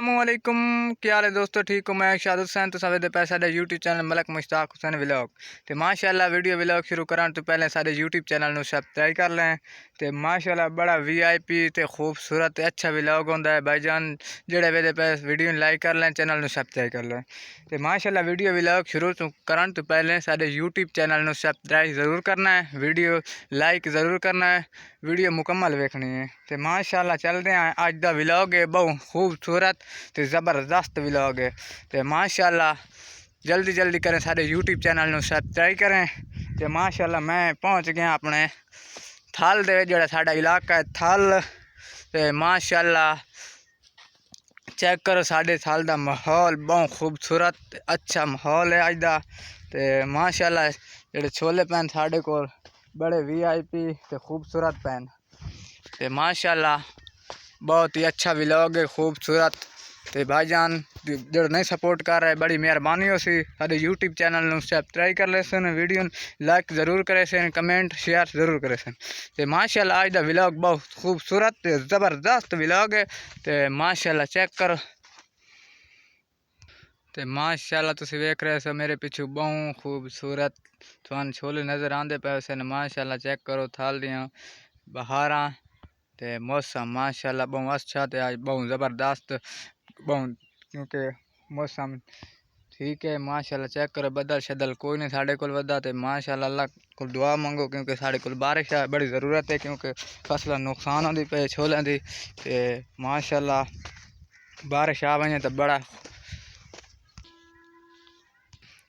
अस्सलामुअलैकुम, क्या हाल है दोस्तों। ठीक हो? मैं शाद हुसैन तो सवेदे पे साडे YouTube channel Malak Mushtaq Hussain vlog तो माशाल्लाह वीडियो व्लॉग शुरू कराने तो पहले साडे यूट्यूब चैनल ਨੂੰ सब्सक्राइब कर लें। तो माशाल्लाह बड़ा वीआईपी तो खूबसूरत अच्छा व्लॉग होंदा है भाईजान। जेड़े वेदे पे वीडियो लाइक कर लें, चैनल ਨੂੰ सब्सक्राइब कर लें। तो माशाल्लाह वीडियो व्लॉग शुरू कराने तो पहले साडे यूट्यूब चैनल ਨੂੰ सब्सक्राइब ज़रूर करना है, वीडियो लाइक ज़रूर करना है, वीडियो मुकम्मल वेखनी है। तो माशाल्लाह चलते हैं, अज का व्लॉग है बहुत खूबसूरत तो ज़बरदस्त व्लॉग है। तो माशाल्लाह जल्दी जल्दी करें, सारे यूट्यूब चैनल में सब्सक्राइब करें। तो माशाल्लाह मैं पहुंच गया अपने थल दे, जो साडा इलाका है थल। तो माशाल्लाह चेक करो साढ़े थल का माहौल बहुत खूबसूरत अच्छा माहौल है अज का। तो माशाल्लाह जो छोले पैन साढ़े को बड़े वीआईपी तो खूबसूरत पैन। तो माशाल्लाह बहुत ही अच्छा व्लॉग है खूबसूरत। तो भाईजान जो नहीं सपोर्ट कर रहे बड़ी मेहरबानी हो सी, सारे यूट्यूब चैनल में सब्सक्राइब कर ले सन, वीडियो लाइक ज़रूर करे सन, कमेंट शेयर ज़रूर करे सन। तो माशाल्लाह आज का व्लॉग बहुत खूबसूरत ज़बरदस्त व्लॉग है। तो माशाल्लाह चेक करो। तो माशाल्लाह तुम वेख रहे हो मेरे पिछू बहुत खूबसूरत थान छोले नज़र आते पे सन। माशाल्लाह चेक करो थाल दियाँ बहारा ते मौसम माशाल्लाह बहुत अच्छा। तो आज बहुत ज़बरदस्त बहुत क्योंकि मौसम ठीक है। माशाल्लाह चेक करो बदल शदल कोई नहीं साढ़े को वधा। तो माशाल्लाह अल्लाह को दुआ मंगो क्योंकि साढ़े को बारिश है बड़ी ज़रूरत है, क्योंकि फसल नुकसान होती पे छोलों की। तो माशाल्लाह बारिश आ वजे तो बड़ा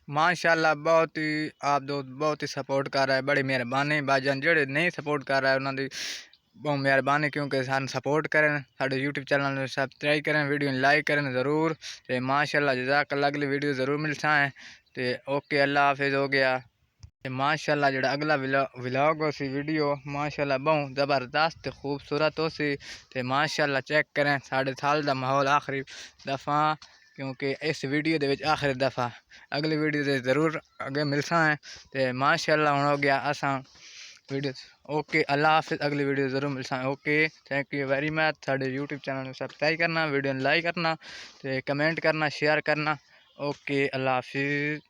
माशाल्लाह बहुत ही आप दोस्त बहुत ही सपोर्ट कर रहा है, बड़ी मेहरबानी। भाईजान जेड़े नहीं सपोर्ट कर रहा है उन्होंने बहुत मेहरबानी, क्योंकि सान सपोर्ट करें, साढ़े यूट्यूब चैनल में सब्सक्राइब करें, वीडियो लाइक करें ज़रूर। तो माशाल्लाह जज़ाकल्लाह अगली वीडियो ज़रूर मिलता है। तो ओके अल्लाह हाफिज़ हो गया। तो माशाल्लाह जो अगला व्लॉग हो सी वीडियो माशाल्लाह बहुत ज़बरदस्त खूबसूरत हो सी। तो माशाल्लाह चेक करें साढ़े साल का माहौल आखिरी दफ़ा, क्योंकि इस वीडियो के आखिरी दफ़ा अगली वीडियो से ज़रूर अगे मिलता है। तो माशाल्लाह हो गया असा वीडियो। ओके अल्लाह हाफिज़, अगली वीडियो ज़रूर मिलता है। Okay thank you very much. साढ़े यूट्यूब चैनल में सब्सक्राइब करना, वीडियो लाइक करना, तो कमेंट करना, शेयर करना। ओके अल्लाह हाफिज़।